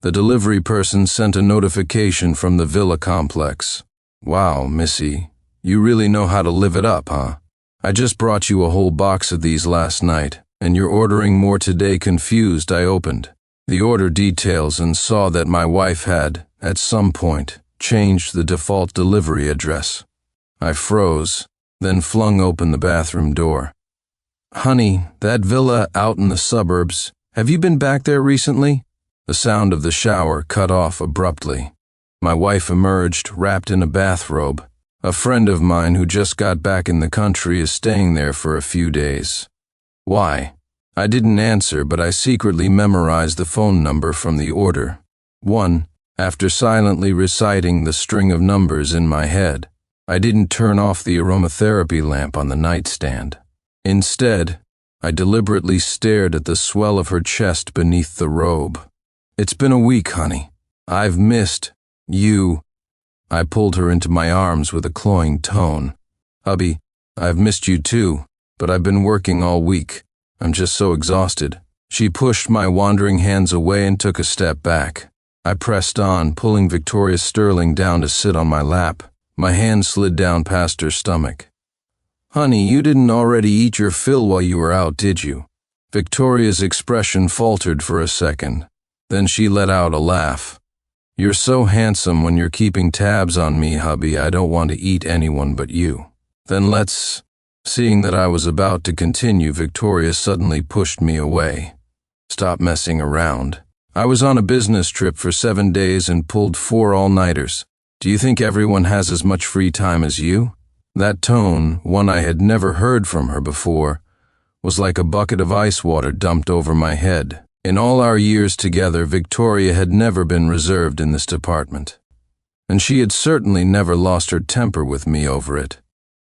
The delivery person sent a notification from the villa complex. "Wow, Missy, you really know how to live it up, huh? I just brought you a whole box of these last night, and you're ordering more today." Confused, I opened the order details and saw that my wife had, at some point, changed the default delivery address. I froze, then flung open the bathroom door. "Honey, that villa out in the suburbs, have you been back there recently?" The sound of the shower cut off abruptly. My wife emerged, wrapped in a bathrobe. "A friend of mine who just got back in the country is staying there for a few days." "Why?" I didn't answer, but I secretly memorized the phone number from the order. 1. After silently reciting the string of numbers in my head, I didn't turn off the aromatherapy lamp on the nightstand. Instead, I deliberately stared at the swell of her chest beneath the robe. "It's been a week, honey. I've missed you." I pulled her into my arms with a cloying tone. "Hubby, I've missed you too, but I've been working all week. I'm just so exhausted." She pushed my wandering hands away and took a step back. I pressed on, pulling Victoria Sterling down to sit on my lap. My hand slid down past her stomach. "Honey, you didn't already eat your fill while you were out, did you?" Victoria's expression faltered for a second. Then she let out a laugh. "You're so handsome when you're keeping tabs on me, hubby. I don't want to eat anyone but you." "Then let's—" Seeing that I was about to continue, Victoria suddenly pushed me away. "Stop messing around. I was on a business trip for 7 days and pulled 4 all-nighters. Do you think everyone has as much free time as you?" That tone, one I had never heard from her before, was like a bucket of ice water dumped over my head. In all our years together, Victoria had never been reserved in this department, and she had certainly never lost her temper with me over it.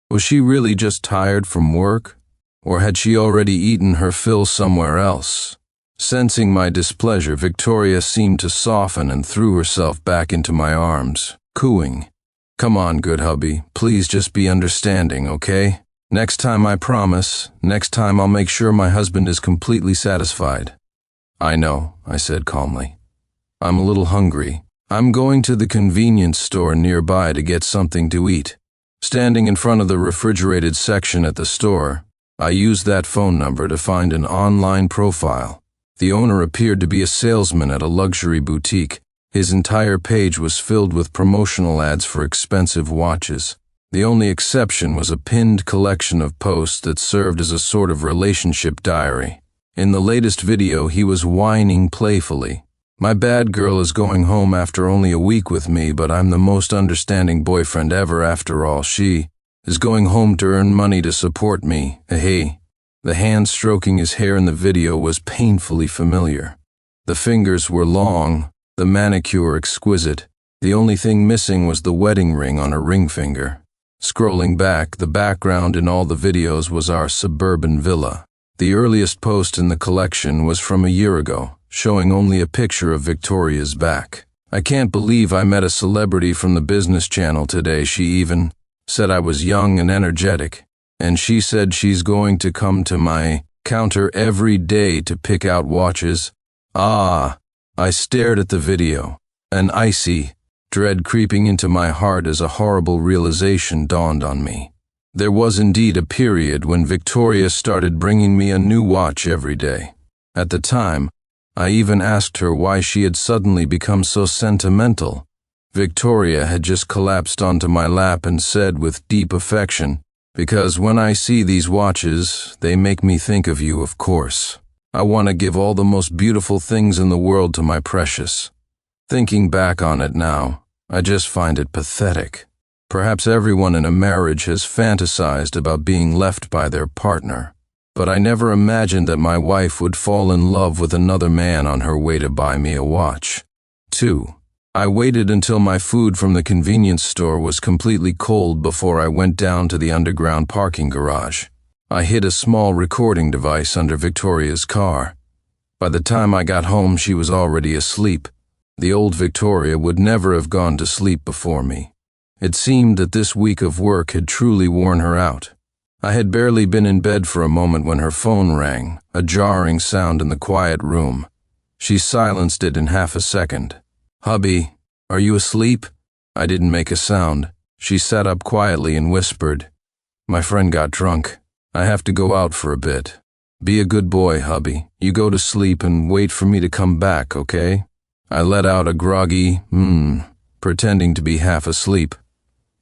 Was she really just tired from work, or had she already eaten her fill somewhere else? Sensing my displeasure, Victoria seemed to soften and threw herself back into my arms, cooing, "Come on, good hubby, please just be understanding, okay? Next time, I promise, next time I'll make sure my husband is completely satisfied." "I know," I said calmly. "I'm a little hungry. I'm going to the convenience store nearby to get something to eat." Standing in front of the refrigerated section at the store, I used that phone number to find an online profile. The owner appeared to be a salesman at a luxury boutique. His entire page was filled with promotional ads for expensive watches. The only exception was a pinned collection of posts that served as a sort of relationship diary. In the latest video, he was whining playfully. "My bad girl is going home after only a week with me, but I'm the most understanding boyfriend ever after all. She is going home to earn money to support me. Hey." The hand stroking his hair in the video was painfully familiar. The fingers were long, the manicure exquisite. The only thing missing was the wedding ring on her ring finger. Scrolling back, the background in all the videos was our suburban villa. The earliest post in the collection was from a year ago, showing only a picture of Victoria's back. "I can't believe I met a celebrity from the business channel today. She even said I was young and energetic. And she said she's going to come to my counter every day to pick out watches." Ah, I stared at the video, an icy dread creeping into my heart as a horrible realization dawned on me. There was indeed a period when Victoria started bringing me a new watch every day. At the time, I even asked her why she had suddenly become so sentimental. Victoria had just collapsed onto my lap and said with deep affection, "Because when I see these watches, they make me think of you, of course. I want to give all the most beautiful things in the world to my precious." Thinking back on it now, I just find it pathetic. Perhaps everyone in a marriage has fantasized about being left by their partner, but I never imagined that my wife would fall in love with another man on her way to buy me a watch. 2. I waited until my food from the convenience store was completely cold before I went down to the underground parking garage. I hid a small recording device under Victoria's car. By the time I got home, she was already asleep. The old Victoria would never have gone to sleep before me. It seemed that this week of work had truly worn her out. I had barely been in bed for a moment when her phone rang, a jarring sound in the quiet room. She silenced it in half a second. "Hubby, are you asleep?" I didn't make a sound. She sat up quietly and whispered, "My friend got drunk. I have to go out for a bit. Be a good boy, hubby. You go to sleep and wait for me to come back, okay?" I let out a groggy, pretending to be half asleep.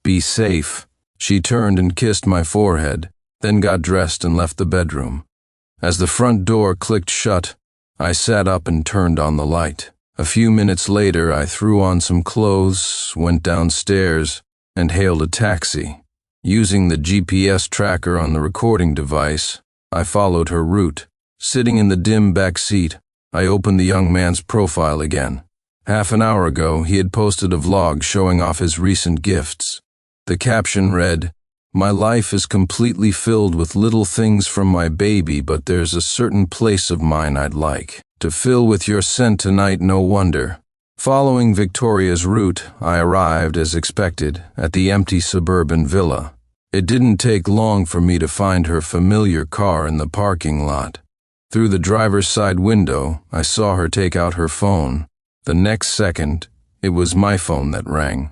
"Be safe." She turned and kissed my forehead, then got dressed and left the bedroom. As the front door clicked shut, I sat up and turned on the light. A few minutes later, I threw on some clothes, went downstairs, and hailed a taxi. Using the GPS tracker on the recording device, I followed her route. Sitting in the dim back seat, I opened the young man's profile again. Half an hour ago, he had posted a vlog showing off his recent gifts. The caption read, "My life is completely filled with little things from my baby, but there's a certain place of mine I'd like to fill with your scent tonight, no wonder." Following Victoria's route, I arrived, as expected, at the empty suburban villa. It didn't take long for me to find her familiar car in the parking lot. Through the driver's side window, I saw her take out her phone. The next second, it was my phone that rang.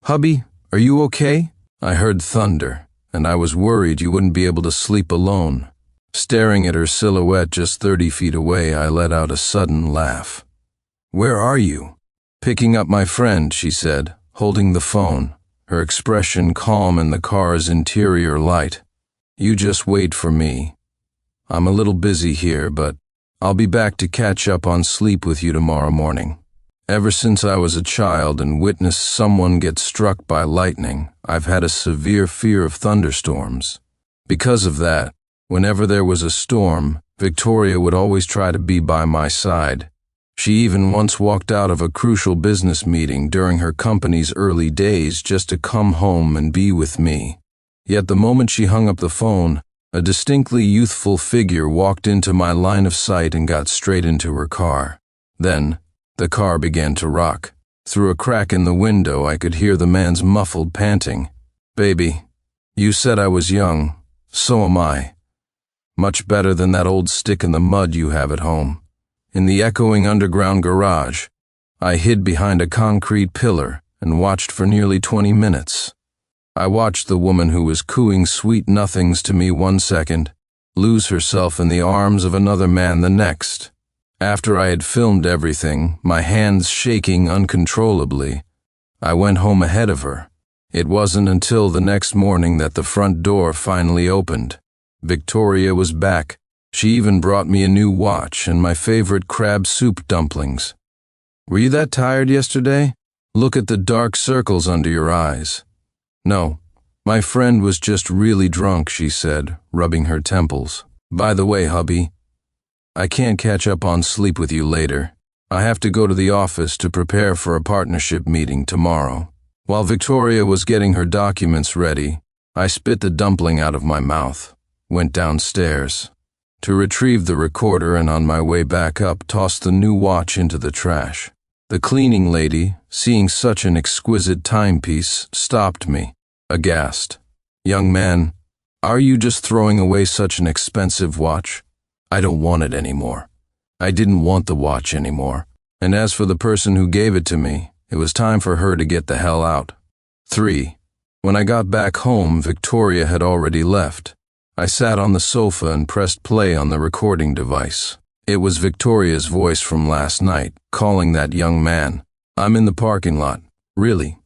"Hubby, are you okay?" I heard thunder, and I was worried you wouldn't be able to sleep alone. Staring at her silhouette just 30 feet away, I let out a sudden laugh. "Where are you?" "Picking up my friend," she said, holding the phone, her expression calm in the car's interior light. "You just wait for me. I'm a little busy here, but I'll be back to catch up on sleep with you tomorrow morning." Ever since I was a child and witnessed someone get struck by lightning, I've had a severe fear of thunderstorms. Because of that, whenever there was a storm, Victoria would always try to be by my side. She even once walked out of a crucial business meeting during her company's early days just to come home and be with me. Yet the moment she hung up the phone, a distinctly youthful figure walked into my line of sight and got straight into her car. Then, the car began to rock. Through a crack in the window, I could hear the man's muffled panting. "Baby, you said I was young. So am I. Much better than that old stick in the mud you have at home." In the echoing underground garage, I hid behind a concrete pillar and watched for nearly 20 minutes. I watched the woman who was cooing sweet nothings to me one second, lose herself in the arms of another man the next. After I had filmed everything, my hands shaking uncontrollably, I went home ahead of her. It wasn't until the next morning that the front door finally opened. Victoria was back. She even brought me a new watch and my favorite crab soup dumplings. "Were you that tired yesterday? Look at the dark circles under your eyes." "No, my friend was just really drunk," she said, rubbing her temples. "By the way, hubby, I can't catch up on sleep with you later. I have to go to the office to prepare for a partnership meeting tomorrow." While Victoria was getting her documents ready, I spit the dumpling out of my mouth, went downstairs to retrieve the recorder, and on my way back up, tossed the new watch into the trash. The cleaning lady, seeing such an exquisite timepiece, stopped me, aghast. "Young man, are you just throwing away such an expensive watch?" "I don't want it anymore." I didn't want the watch anymore. And as for the person who gave it to me, it was time for her to get the hell out. 3. When I got back home, Victoria had already left. I sat on the sofa and pressed play on the recording device. It was Victoria's voice from last night, calling that young man. "I'm in the parking lot." "Really?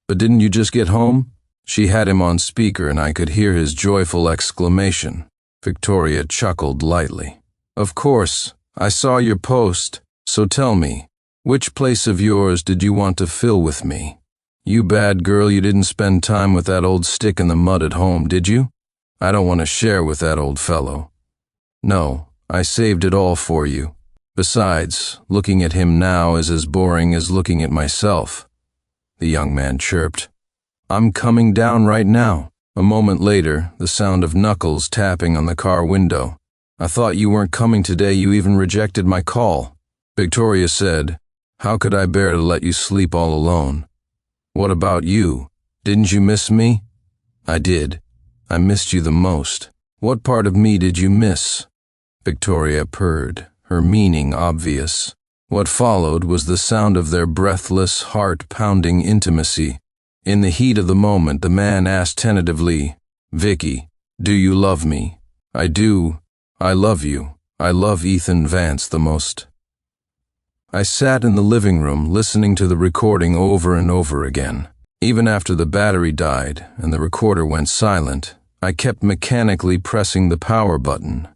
But didn't you just get home?" She had him on speaker and I could hear his joyful exclamation. Victoria chuckled lightly. "Of course, I saw your post, so tell me, which place of yours did you want to fill with me? You bad girl, you didn't spend time with that old stick in the mud at home, did you? I don't want to share with that old fellow." "No, I saved it all for you. Besides, looking at him now is as boring as looking at myself," the young man chirped. "I'm coming down right now." A moment later, the sound of knuckles tapping on the car window. "I thought you weren't coming today. You even rejected my call." Victoria said, "How could I bear to let you sleep all alone?" "What about you? Didn't you miss me?" "I did. I missed you the most." "What part of me did you miss?" Victoria purred, her meaning obvious. What followed was the sound of their breathless, heart-pounding intimacy. In the heat of the moment, the man asked tentatively, "Vicky, do you love me?" "I do. I love you. I love Ethan Vance the most." I sat in the living room listening to the recording over and over again. Even after the battery died and the recorder went silent, I kept mechanically pressing the power button.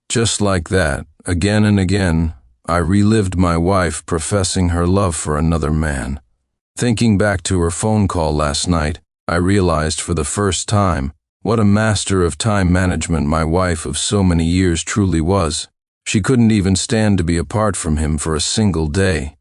Just like that, again and again, I relived my wife professing her love for another man. Thinking back to her phone call last night, I realized for the first time what a master of time management my wife of so many years truly was. She couldn't even stand to be apart from him for a single day.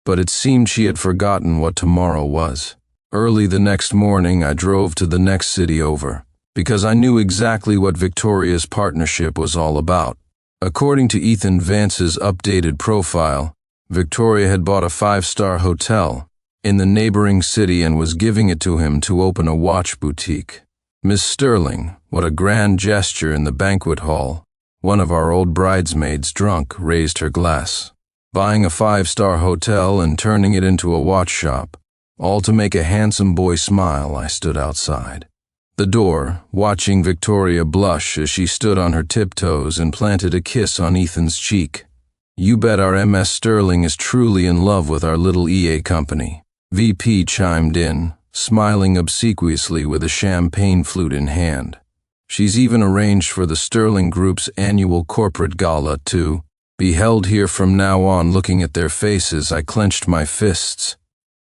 But it seemed she had forgotten what tomorrow was. Early the next morning, I drove to the next city over, because I knew exactly what Victoria's partnership was all about. According to Ethan Vance's updated profile, Victoria had bought a 5-star hotel in the neighboring city and was giving it to him to open a watch boutique. Miss Sterling, what a grand gesture in the banquet hall. One of our old bridesmaids, drunk, raised her glass. Buying a 5-star hotel and turning it into a watch shop, all to make a handsome boy smile. I stood outside the door, watching Victoria blush as she stood on her tiptoes and planted a kiss on Ethan's cheek. "You bet our MS Sterling is truly in love with our little EA company," VP chimed in, smiling obsequiously with a champagne flute in hand. "She's even arranged for the Sterling Group's annual corporate gala to be held here from now on." Looking at their faces, I clenched my fists.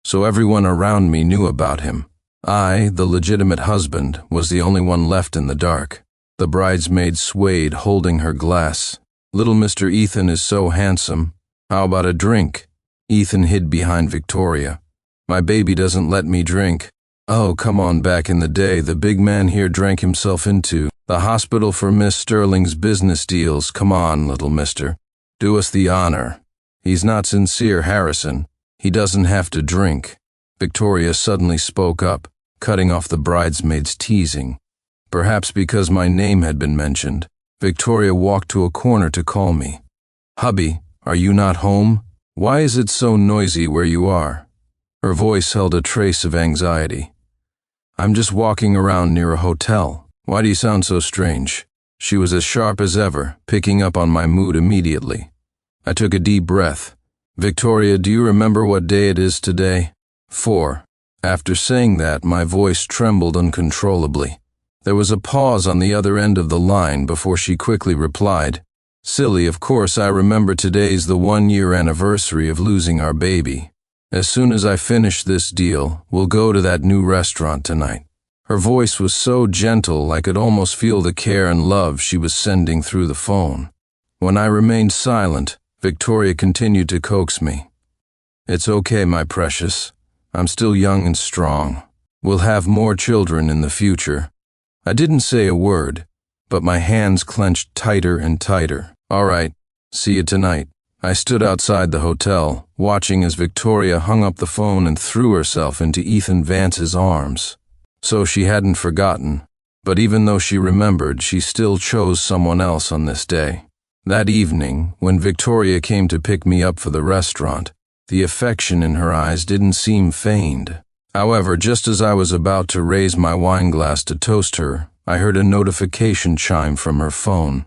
So everyone around me knew about him. I, the legitimate husband, was the only one left in the dark. The bridesmaid swayed, holding her glass. "Little Mr. Ethan is so handsome. How about a drink?" Ethan hid behind Victoria. "My baby doesn't let me drink." "Oh, come on, back in the day, the big man here drank himself into the hospital for Miss Sterling's business deals. Come on, little mister. Do us the honor. He's not sincere, Harrison. He doesn't have to drink." Victoria suddenly spoke up, cutting off the bridesmaid's teasing. Perhaps because my name had been mentioned, Victoria walked to a corner to call me. "Hubby, are you not home? Why is it so noisy where you are?" Her voice held a trace of anxiety. "I'm just walking around near a hotel. Why do you sound so strange?" She was as sharp as ever, picking up on my mood immediately. I took a deep breath. "Victoria, do you remember what day it is today?" 4. After saying that, my voice trembled uncontrollably. There was a pause on the other end of the line before she quickly replied, "Silly, of course I remember today's the 1-year anniversary of losing our baby. As soon as I finish this deal, we'll go to that new restaurant tonight." Her voice was so gentle I could almost feel the care and love she was sending through the phone. When I remained silent, Victoria continued to coax me. "It's okay, my precious. I'm still young and strong. We'll have more children in the future." I didn't say a word, but my hands clenched tighter and tighter. "All right, see you tonight." I stood outside the hotel, watching as Victoria hung up the phone and threw herself into Ethan Vance's arms. So she hadn't forgotten, but even though she remembered, she still chose someone else on this day. That evening, when Victoria came to pick me up for the restaurant, the affection in her eyes didn't seem feigned. However, just as I was about to raise my wine glass to toast her, I heard a notification chime from her phone.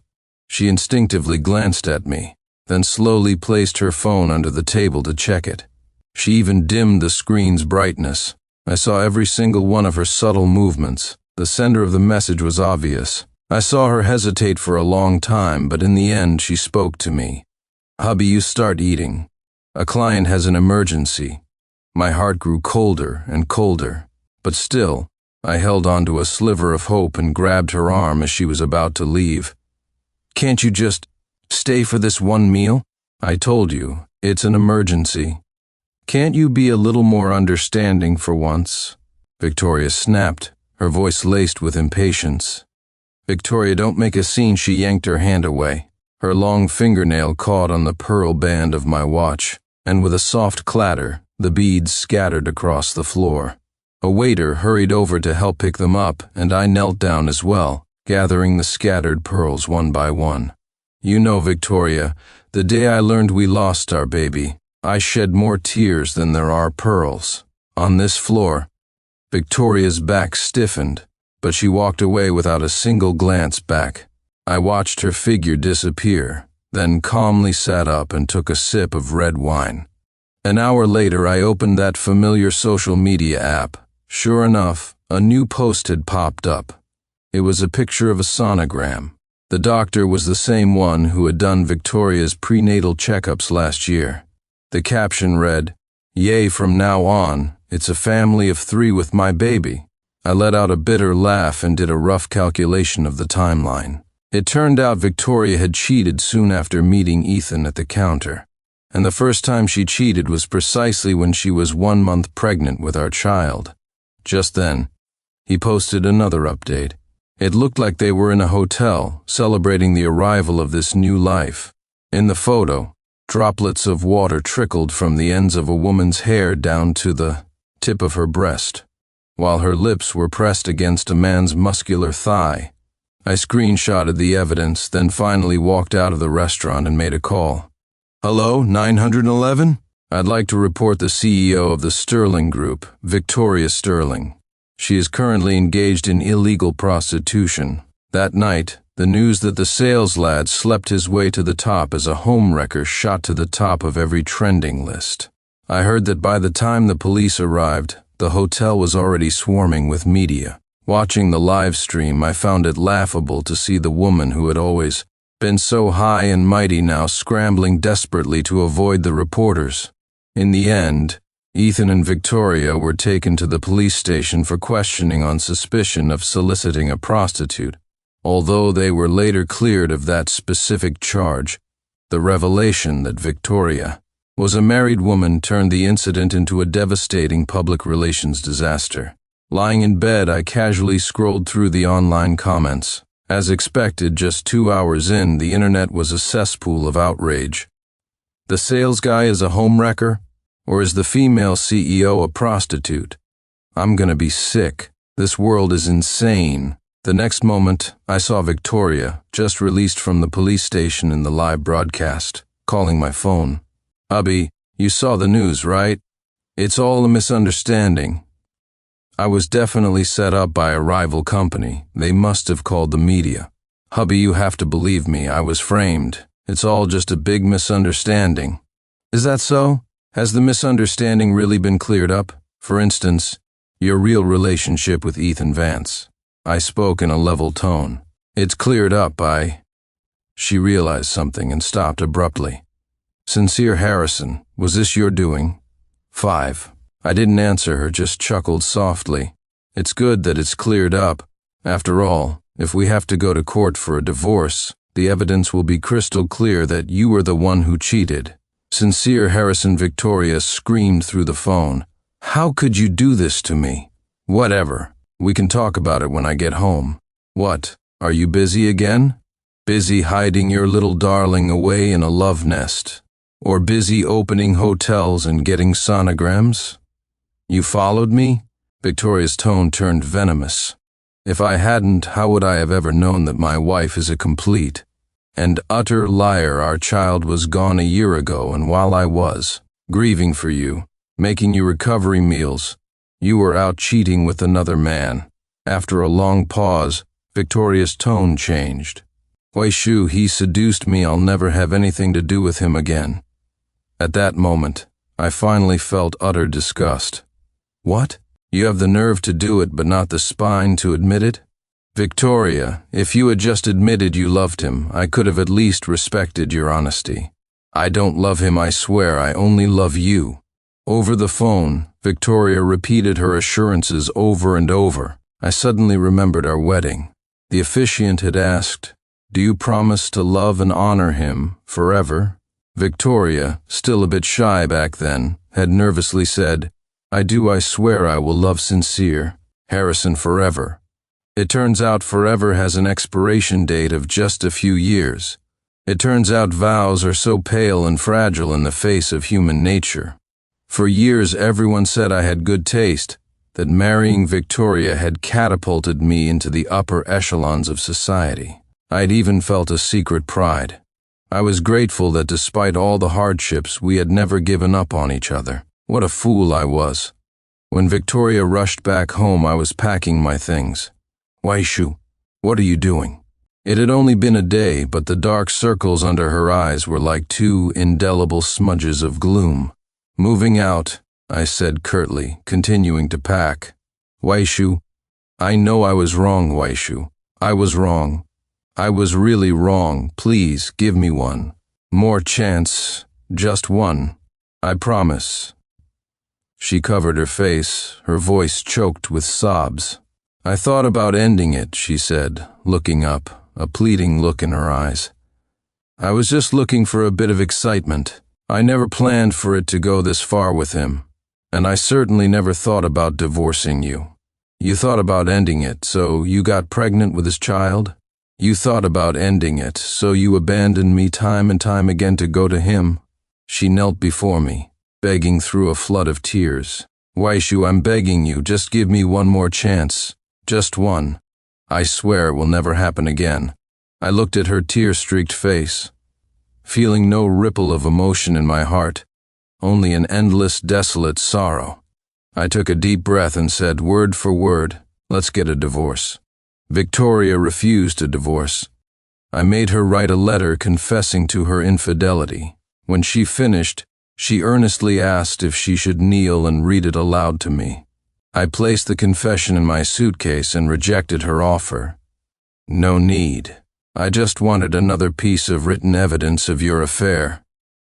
She instinctively glanced at me, then slowly placed her phone under the table to check it. She even dimmed the screen's brightness. I saw every single one of her subtle movements. The sender of the message was obvious. I saw her hesitate for a long time, but in the end she spoke to me. "Hubby, you start eating. A client has an emergency." My heart grew colder and colder, but still, I held on to a sliver of hope and grabbed her arm as she was about to leave. "Can't you just stay for this one meal? I told you, it's an emergency. Can't you be a little more understanding for once?" Victoria snapped, her voice laced with impatience. "Victoria, don't make a scene." She yanked her hand away. Her long fingernail caught on the pearl band of my watch, and with a soft clatter, the beads scattered across the floor. A waiter hurried over to help pick them up, and I knelt down as well, gathering the scattered pearls one by one. "You know, Victoria, The day I learned we lost our baby, I shed more tears than there are pearls. On this floor, Victoria's back stiffened, but she walked away without a single glance back. I watched her figure disappear, then calmly sat up and took a sip of red wine. An hour later, I opened that familiar social media app. Sure enough, a new post had popped up. It was a picture of a sonogram. The doctor was the same one who had done Victoria's prenatal checkups last year. The caption read, "Yay, from now on, it's a family of 3 with my baby." I let out a bitter laugh and did a rough calculation of the timeline. It turned out Victoria had cheated soon after meeting Ethan at the counter. And the first time she cheated was precisely when she was 1 month pregnant with our child. Just then, he posted another update. It looked like they were in a hotel, celebrating the arrival of this new life. In the photo, droplets of water trickled from the ends of a woman's hair down to the tip of her breast, while her lips were pressed against a man's muscular thigh. I screenshotted the evidence, then finally walked out of the restaurant and made a call. "Hello, 911? I'd like to report the CEO of the Sterling Group, Victoria Sterling. She is currently engaged in illegal prostitution. That night, the news that the sales lad slept his way to the top as a homewrecker shot to the top of every trending list. I heard that by the time the police arrived, the hotel was already swarming with media. Watching the live stream, I found it laughable to see the woman who had always been so high and mighty now scrambling desperately to avoid the reporters. In the end, Ethan and Victoria were taken to the police station for questioning on suspicion of soliciting a prostitute. Although they were later cleared of that specific charge, the revelation that Victoria was a married woman turned the incident into a devastating public relations disaster. Lying in bed, I casually scrolled through the online comments. As expected, just 2 hours in, the internet was a cesspool of outrage. The sales guy is a homewrecker? Or is the female CEO a prostitute? I'm gonna be sick. This world is insane. The next moment, I saw Victoria, just released from the police station in the live broadcast, calling my phone. "Hubby, you saw the news, right? It's all a misunderstanding." I was definitely set up by a rival company. They must have called the media. "Hubby, you have to believe me. I was framed. It's all just a big misunderstanding." "Is that so? Has the misunderstanding really been cleared up? For instance, your real relationship with Ethan Vance?" I spoke in a level tone. "It's cleared up, She realized something and stopped abruptly. "Sincere Harrison, was this your doing?" 5. I didn't answer her, just chuckled softly. "It's good that it's cleared up. After all, if we have to go to court for a divorce, the evidence will be crystal clear that you were the one who cheated." Sincere Harrison. Victoria screamed through the phone. "How could you do this to me?" "Whatever. We can talk about it when I get home." "What? Are you busy again? Busy hiding your little darling away in a love nest? Or busy opening hotels and getting sonograms? You followed me?" Victoria's tone turned venomous. "If I hadn't, how would I have ever known that my wife is a complete and utter liar? Our child was gone a year ago, and while I was grieving for you, making you recovery meals, you were out cheating with another man." After a long pause, Victoria's tone changed. "Weishu, he seduced me. I'll never have anything to do with him again." At that moment, I finally felt utter disgust. "What? You have the nerve to do it, but not the spine to admit it?" "Victoria, if you had just admitted you loved him, I could have at least respected your honesty." "I don't love him, I swear. I only love you." Over the phone, Victoria repeated her assurances over and over. I suddenly remembered our wedding. The officiant had asked, "Do you promise to love and honor him forever?" Victoria, still a bit shy back then, had nervously said, "I do. I swear I will love Sincere Harrison forever." It turns out forever has an expiration date of just a few years. It turns out vows are so pale and fragile in the face of human nature. For years everyone said I had good taste, that marrying Victoria had catapulted me into the upper echelons of society. I'd even felt a secret pride. I was grateful that despite all the hardships, we had never given up on each other. What a fool I was. When Victoria rushed back home, I was packing my things. Waishu, what are you doing? It had only been a day, but the dark circles under her eyes were like two indelible smudges of gloom. Moving out, I said curtly, continuing to pack. Waishu, I know I was wrong, Waishu. I was wrong. I was really wrong. Please give me one more chance. Just one. I promise. She covered her face, her voice choked with sobs. I thought about ending it, she said, looking up, a pleading look in her eyes. I was just looking for a bit of excitement. I never planned for it to go this far with him, and I certainly never thought about divorcing you. You thought about ending it, so you got pregnant with his child? You thought about ending it, so you abandoned me time and time again to go to him? She knelt before me, begging through a flood of tears. Waishu, I'm begging you, just give me one more chance. Just one. I swear it will never happen again. I looked at her tear-streaked face, feeling no ripple of emotion in my heart, only an endless, desolate sorrow. I took a deep breath and said, word for word, let's get a divorce. Victoria refused a divorce. I made her write a letter confessing to her infidelity. When she finished, she earnestly asked if she should kneel and read it aloud to me. I placed the confession in my suitcase and rejected her offer. No need. I just wanted another piece of written evidence of your affair.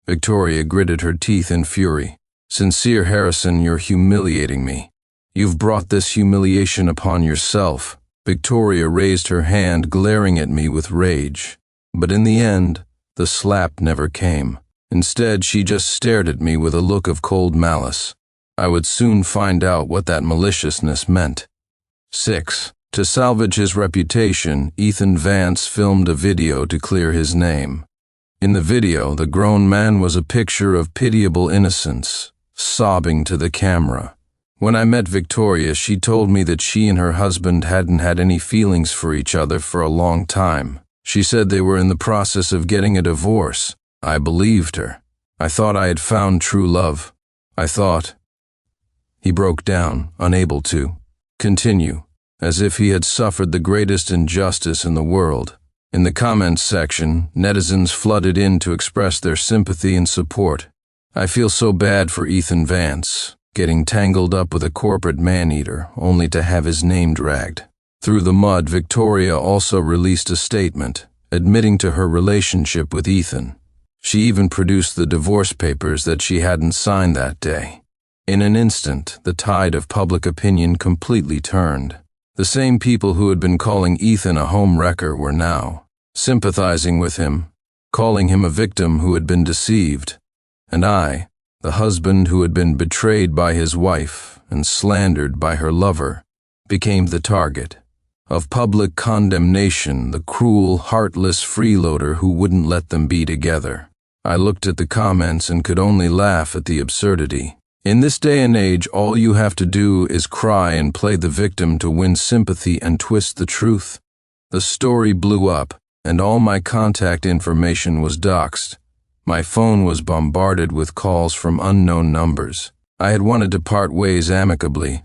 Victoria gritted her teeth in fury. Sincere Harrison, you're humiliating me. You've brought this humiliation upon yourself. Victoria raised her hand, glaring at me with rage. But in the end, the slap never came. Instead, she just stared at me with a look of cold malice. I would soon find out what that maliciousness meant. 6. To salvage his reputation, Ethan Vance filmed a video to clear his name. In the video, the grown man was a picture of pitiable innocence, sobbing to the camera. When I met Victoria, she told me that she and her husband hadn't had any feelings for each other for a long time. She said they were in the process of getting a divorce. I believed her. I thought I had found true love. I thought. He broke down, unable to continue, as if he had suffered the greatest injustice in the world. In the comments section, netizens flooded in to express their sympathy and support. I feel so bad for Ethan Vance, getting tangled up with a corporate man-eater, only to have his name dragged through the mud. Victoria also released a statement, admitting to her relationship with Ethan. She even produced the divorce papers that she hadn't signed that day. In an instant, the tide of public opinion completely turned. The same people who had been calling Ethan a home wrecker were now sympathizing with him, calling him a victim who had been deceived. And I, the husband who had been betrayed by his wife and slandered by her lover, became the target of public condemnation, the cruel, heartless freeloader who wouldn't let them be together. I looked at the comments and could only laugh at the absurdity. In this day and age, all you have to do is cry and play the victim to win sympathy and twist the truth. The story blew up, and all my contact information was doxed. My phone was bombarded with calls from unknown numbers. I had wanted to part ways amicably,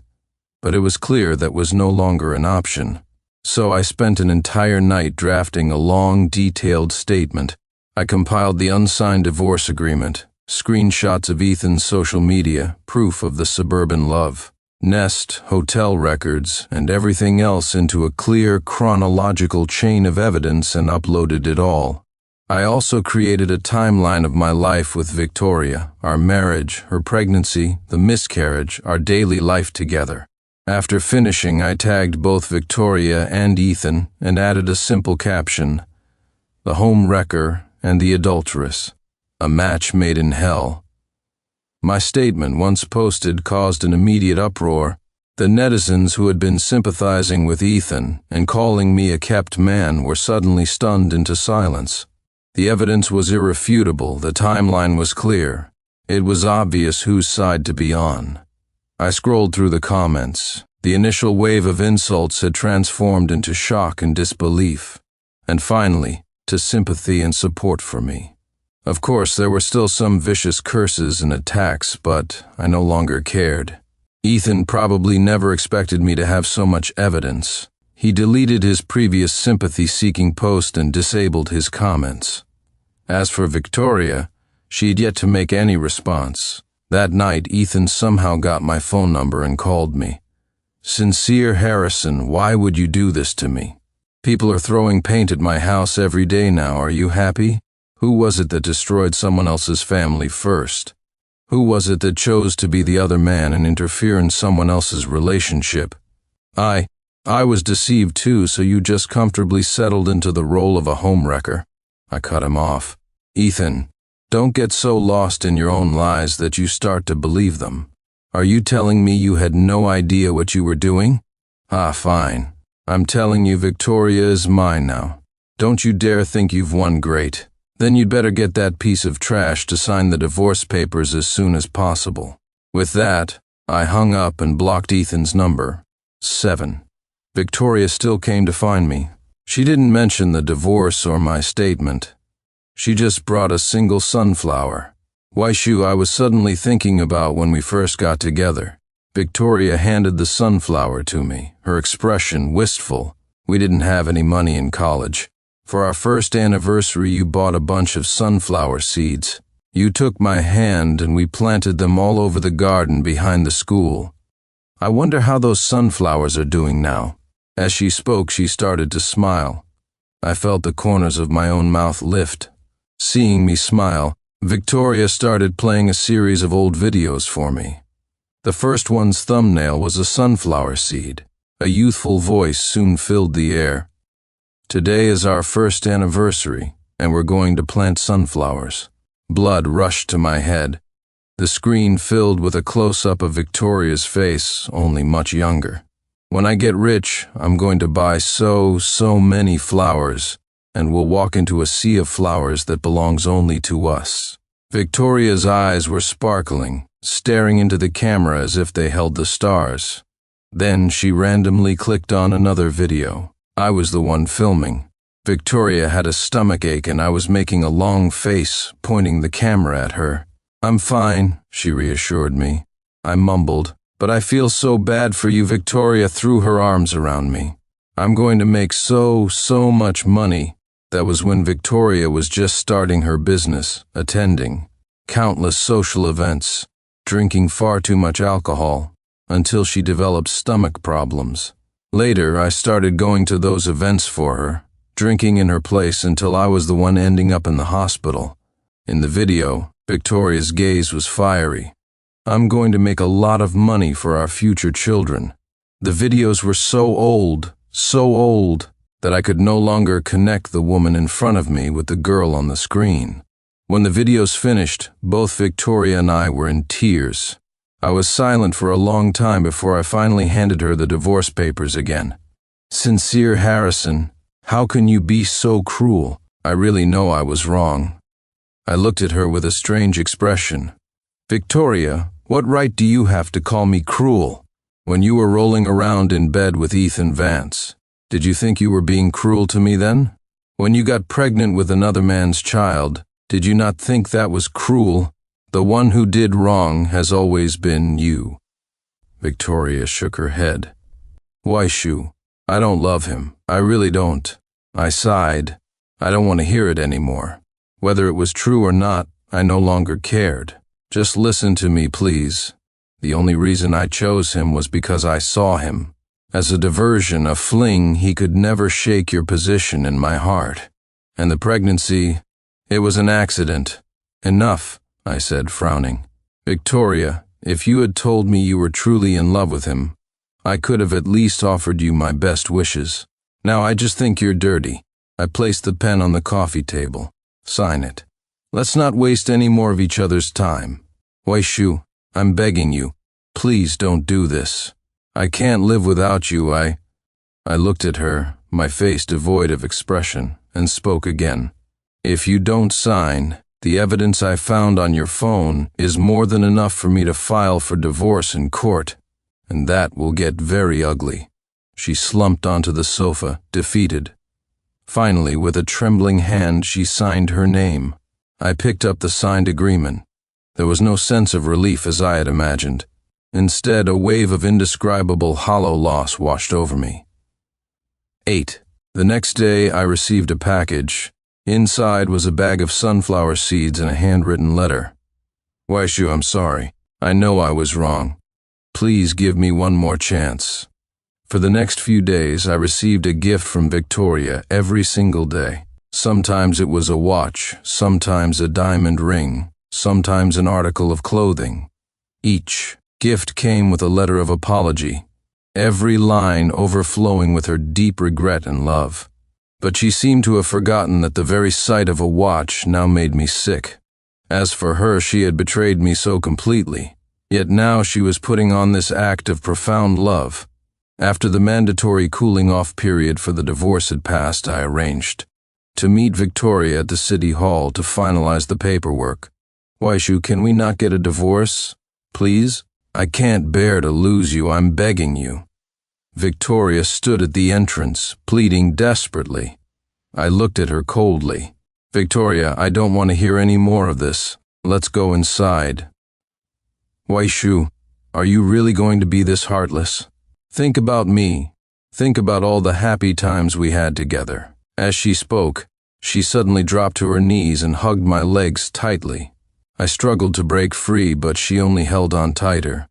but it was clear that was no longer an option. So I spent an entire night drafting a long, detailed statement. I compiled the unsigned divorce agreement, screenshots of Ethan's social media, proof of the suburban love, Nest, hotel records, and everything else into a clear, chronological chain of evidence and uploaded it all. I also created a timeline of my life with Victoria, our marriage, her pregnancy, the miscarriage, our daily life together. After finishing, I tagged both Victoria and Ethan and added a simple caption, "The home wrecker and the adulteress, a match made in hell." My statement, once posted, caused an immediate uproar. The netizens who had been sympathizing with Ethan and calling me a kept man were suddenly stunned into silence. The evidence was irrefutable, the timeline was clear. It was obvious whose side to be on. I scrolled through the comments. The initial wave of insults had transformed into shock and disbelief. And finally, to sympathy and support for me. Of course, there were still some vicious curses and attacks, but I no longer cared. Ethan probably never expected me to have so much evidence. He deleted his previous sympathy-seeking post and disabled his comments. As for Victoria, she had yet to make any response. That night, Ethan somehow got my phone number and called me. "Sincere Harrison, why would you do this to me? People are throwing paint at my house every day now. Are you happy? Who was it that destroyed someone else's family first? Who was it that chose to be the other man and interfere in someone else's relationship? I was deceived too, so you just comfortably settled into the role of a homewrecker." I cut him off. "Ethan, don't get so lost in your own lies that you start to believe them. Are you telling me you had no idea what you were doing? Fine. I'm telling you Victoria is mine now. Don't you dare think you've won great. Then you'd better get that piece of trash to sign the divorce papers as soon as possible." With that, I hung up and blocked Ethan's number. 7. Victoria still came to find me. She didn't mention the divorce or my statement. She just brought a single sunflower. Waishu, I was suddenly thinking about when we first got together. Victoria handed the sunflower to me, her expression wistful. We didn't have any money in college. For our first anniversary, you bought a bunch of sunflower seeds. You took my hand and we planted them all over the garden behind the school. I wonder how those sunflowers are doing now. As she spoke, she started to smile. I felt the corners of my own mouth lift. Seeing me smile, Victoria started playing a series of old videos for me. The first one's thumbnail was a sunflower seed. A youthful voice soon filled the air. "Today is our first anniversary, and we're going to plant sunflowers." Blood rushed to my head. The screen filled with a close-up of Victoria's face, only much younger. "When I get rich, I'm going to buy so many flowers, and we'll walk into a sea of flowers that belongs only to us." Victoria's eyes were sparkling, staring into the camera as if they held the stars. Then she randomly clicked on another video. I was the one filming. Victoria had a stomachache and I was making a long face, pointing the camera at her. "I'm fine," she reassured me. I mumbled, "But I feel so bad for you." Victoria threw her arms around me. "I'm going to make so much money." That was when Victoria was just starting her business, attending countless social events, drinking far too much alcohol, until she developed stomach problems. Later, I started going to those events for her, drinking in her place until I was the one ending up in the hospital. In the video, Victoria's gaze was fiery. "I'm going to make a lot of money for our future children." The videos were so old, that I could no longer connect the woman in front of me with the girl on the screen. When the videos finished, both Victoria and I were in tears. I was silent for a long time before I finally handed her the divorce papers again. "Sincere Harrison, how can you be so cruel? I really know I was wrong." I looked at her with a strange expression. "Victoria, what right do you have to call me cruel? When you were rolling around in bed with Ethan Vance, did you think you were being cruel to me then? When you got pregnant with another man's child, did you not think that was cruel? The one who did wrong has always been you." Victoria shook her head. "Waishu, I don't love him. I really don't." I sighed. I don't want to hear it anymore. Whether it was true or not, I no longer cared. Just listen to me, please. The only reason I chose him was because I saw him. As a diversion, a fling, he could never shake your position in my heart. And the pregnancy, it was an accident. "Enough," I said, frowning. "Victoria, if you had told me you were truly in love with him, I could have at least offered you my best wishes. Now I just think you're dirty." I placed the pen on the coffee table. "Sign it. Let's not waste any more of each other's time. Waishu, I'm begging you, please don't do this. I can't live without you. I looked at her, my face devoid of expression, and spoke again. "If you don't sign, the evidence I found on your phone is more than enough for me to file for divorce in court, and that will get very ugly." She slumped onto the sofa, defeated. Finally, with a trembling hand, she signed her name. I picked up the signed agreement. There was no sense of relief as I had imagined. Instead, a wave of indescribable hollow loss washed over me. 8. The next day, I received a package. Inside was a bag of sunflower seeds and a handwritten letter. Waishu, I'm sorry. I know I was wrong. Please give me one more chance. For the next few days, I received a gift from Victoria every single day. Sometimes it was a watch, sometimes a diamond ring, sometimes an article of clothing. Each gift came with a letter of apology, every line overflowing with her deep regret and love. But she seemed to have forgotten that the very sight of a watch now made me sick. As for her, she had betrayed me so completely, yet now she was putting on this act of profound love. After the mandatory cooling-off period for the divorce had passed, I arranged to meet Victoria at the city hall to finalize the paperwork. Waishu, can we not get a divorce? Please? I can't bear to lose you, I'm begging you. Victoria stood at the entrance, pleading desperately. I looked at her coldly. Victoria, I don't want to hear any more of this. Let's go inside. Waishu, are you really going to be this heartless? Think about me. Think about all the happy times we had together. As she spoke, she suddenly dropped to her knees and hugged my legs tightly. I struggled to break free, but she only held on tighter.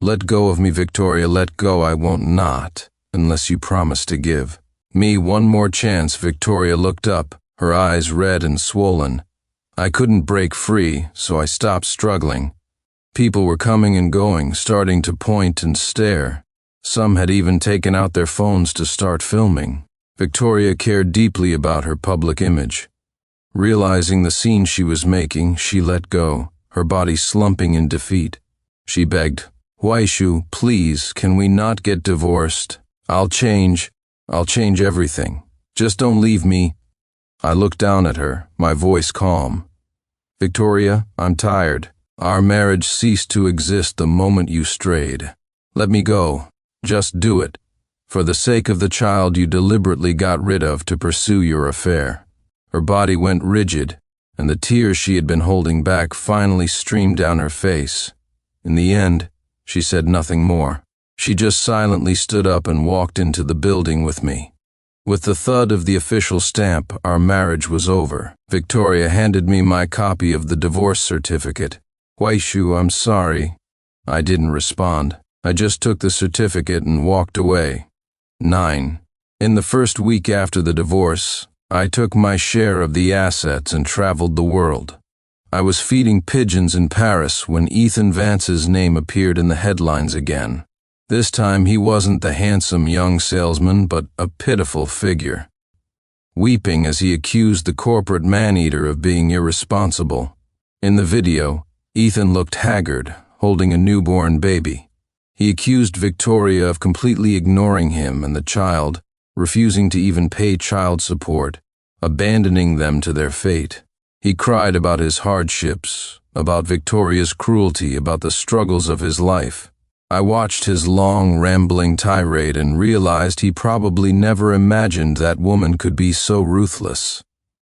Let go of me, Victoria, let go. I won't not, unless you promise to give me one more chance. Victoria looked up, her eyes red and swollen. I couldn't break free, so I stopped struggling. People were coming and going, starting to point and stare. Some had even taken out their phones to start filming. Victoria cared deeply about her public image. Realizing the scene she was making, she let go, her body slumping in defeat. She begged, Waishu, please, can we not get divorced? I'll change everything. Just don't leave me. I looked down at her, my voice calm. Victoria, I'm tired. Our marriage ceased to exist the moment you strayed. Let me go. Just do it. For the sake of the child you deliberately got rid of to pursue your affair. Her body went rigid, and the tears she had been holding back finally streamed down her face. In the end, she said nothing more. She just silently stood up and walked into the building with me. With the thud of the official stamp, our marriage was over. Victoria handed me my copy of the divorce certificate. Waishu, I'm sorry. I didn't respond. I just took the certificate and walked away. 9. In the first week after the divorce, I took my share of the assets and traveled the world. I was feeding pigeons in Paris when Ethan Vance's name appeared in the headlines again. This time he wasn't the handsome young salesman, but a pitiful figure, weeping as he accused the corporate man-eater of being irresponsible. In the video, Ethan looked haggard, holding a newborn baby. He accused Victoria of completely ignoring him and the child, refusing to even pay child support, abandoning them to their fate. He cried about his hardships, about Victoria's cruelty, about the struggles of his life. I watched his long, rambling tirade and realized he probably never imagined that woman could be so ruthless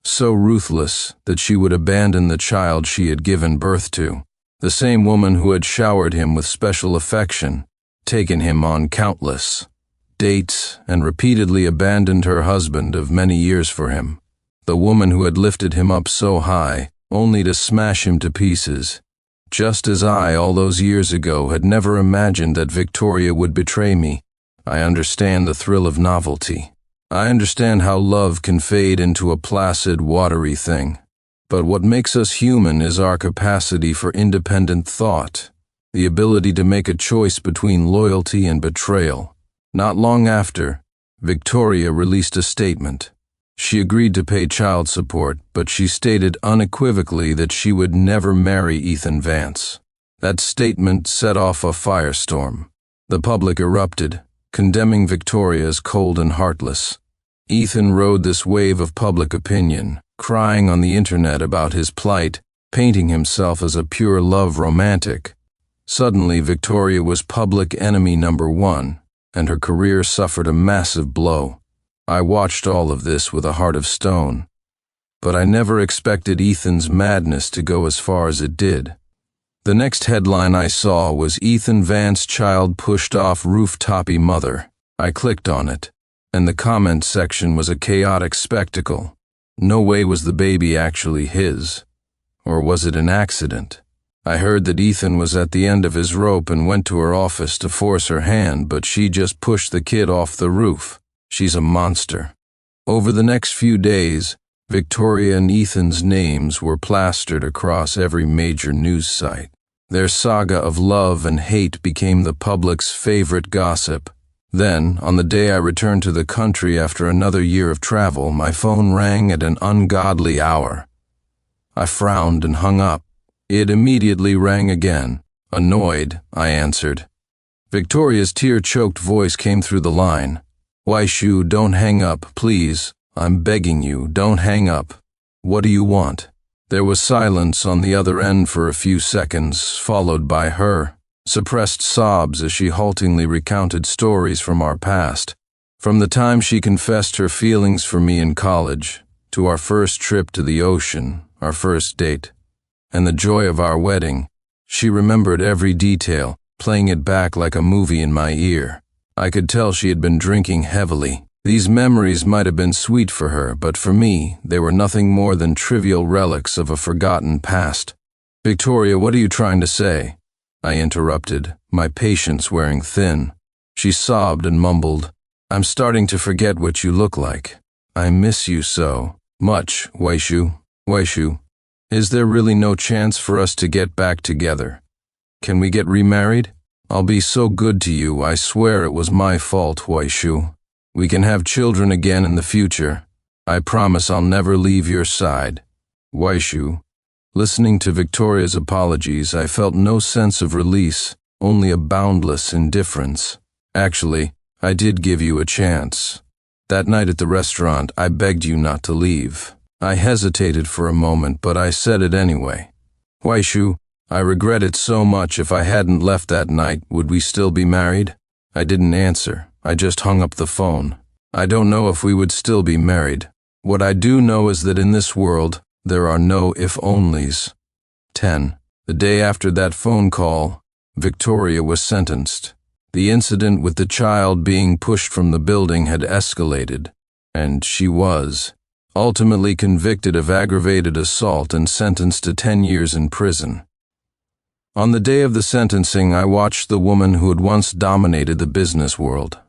that she would abandon the child she had given birth to. The same woman who had showered him with special affection, taken him on countless dates, and repeatedly abandoned her husband of many years for him. The woman who had lifted him up so high, only to smash him to pieces. Just as I, all those years ago, had never imagined that Victoria would betray me. I understand the thrill of novelty. I understand how love can fade into a placid, watery thing. But what makes us human is our capacity for independent thought, the ability to make a choice between loyalty and betrayal. Not long after, Victoria released a statement. She agreed to pay child support, but she stated unequivocally that she would never marry Ethan Vance. That statement set off a firestorm. The public erupted, condemning Victoria as cold and heartless. Ethan rode this wave of public opinion, crying on the internet about his plight, painting himself as a pure love romantic. Suddenly, Victoria was public enemy number one, and her career suffered a massive blow. I watched all of this with a heart of stone. But I never expected Ethan's madness to go as far as it did. The next headline I saw was Ethan Vance's child pushed off rooftopy mother. I clicked on it, and the comment section was a chaotic spectacle. No way was the baby actually his. Or was it an accident? I heard that Ethan was at the end of his rope and went to her office to force her hand, but she just pushed the kid off the roof. She's a monster. Over the next few days, Victoria and Ethan's names were plastered across every major news site. Their saga of love and hate became the public's favorite gossip. Then, on the day I returned to the country after another year of travel, my phone rang at an ungodly hour. I frowned and hung up. It immediately rang again. Annoyed, I answered. Victoria's tear-choked voice came through the line. "Waishu, don't hang up, please. I'm begging you, don't hang up. What do you want?" There was silence on the other end for a few seconds, followed by her suppressed sobs as she haltingly recounted stories from our past. From the time she confessed her feelings for me in college, to our first trip to the ocean, our first date, and the joy of our wedding, she remembered every detail, playing it back like a movie in my ear. I could tell she had been drinking heavily. These memories might have been sweet for her, but for me, they were nothing more than trivial relics of a forgotten past. "Victoria, what are you trying to say?" I interrupted, my patience wearing thin. She sobbed and mumbled, "I'm starting to forget what you look like. I miss you so much, Waishu. Waishu, is there really no chance for us to get back together? Can we get remarried? I'll be so good to you, I swear it was my fault, Waishu. We can have children again in the future. I promise I'll never leave your side. Waishu." Listening to Victoria's apologies, I felt no sense of release, only a boundless indifference. "Actually, I did give you a chance. That night at the restaurant, I begged you not to leave. I hesitated for a moment, but I said it anyway. Waishu, I regret it so much. If I hadn't left that night, would we still be married?" I didn't answer. I just hung up the phone. I don't know if we would still be married. What I do know is that in this world, there are no if-onlys. 10. The day after that phone call, Victoria was sentenced. The incident with the child being pushed from the building had escalated, and she was ultimately convicted of aggravated assault and sentenced to 10 years in prison. On the day of the sentencing, I watched the woman who had once dominated the business world,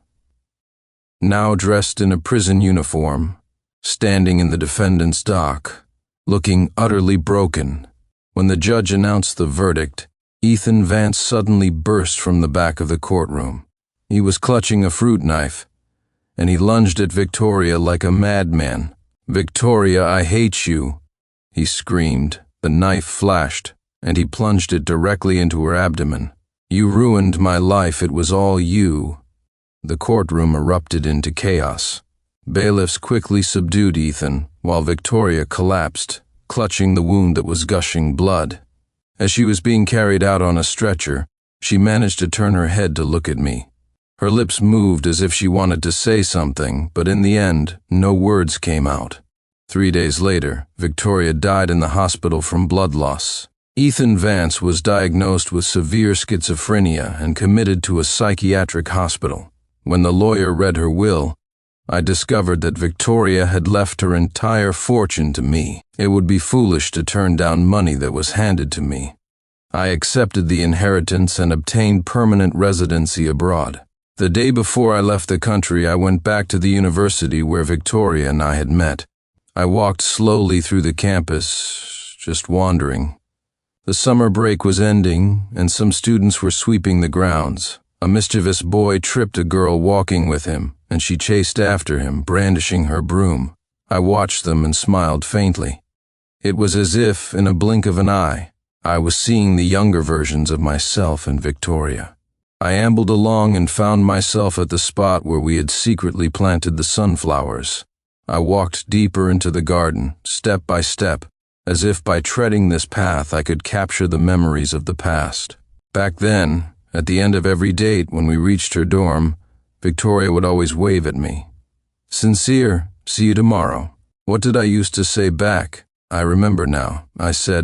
now dressed in a prison uniform, standing in the defendant's dock, looking utterly broken. When the judge announced the verdict, Ethan Vance suddenly burst from the back of the courtroom. He was clutching a fruit knife, and he lunged at Victoria like a madman. "Victoria, I hate you," he screamed. The knife flashed, and he plunged it directly into her abdomen. "You ruined my life. It was all you." The courtroom erupted into chaos. Bailiffs quickly subdued Ethan, while Victoria collapsed, clutching the wound that was gushing blood. As she was being carried out on a stretcher, she managed to turn her head to look at me. Her lips moved as if she wanted to say something, but in the end, no words came out. 3 days later, Victoria died in the hospital from blood loss. Ethan Vance was diagnosed with severe schizophrenia and committed to a psychiatric hospital. When the lawyer read her will, I discovered that Victoria had left her entire fortune to me. It would be foolish to turn down money that was handed to me. I accepted the inheritance and obtained permanent residency abroad. The day before I left the country, I went back to the university where Victoria and I had met. I walked slowly through the campus, just wandering. The summer break was ending, and some students were sweeping the grounds. A mischievous boy tripped a girl walking with him, and she chased after him, brandishing her broom. I watched them and smiled faintly. It was as if, in a blink of an eye, I was seeing the younger versions of myself and Victoria. I ambled along and found myself at the spot where we had secretly planted the sunflowers. I walked deeper into the garden, step by step, as if by treading this path I could capture the memories of the past. Back then, at the end of every date when we reached her dorm, Victoria would always wave at me. Sincere, see you tomorrow. What did I used to say back? I remember now. I said,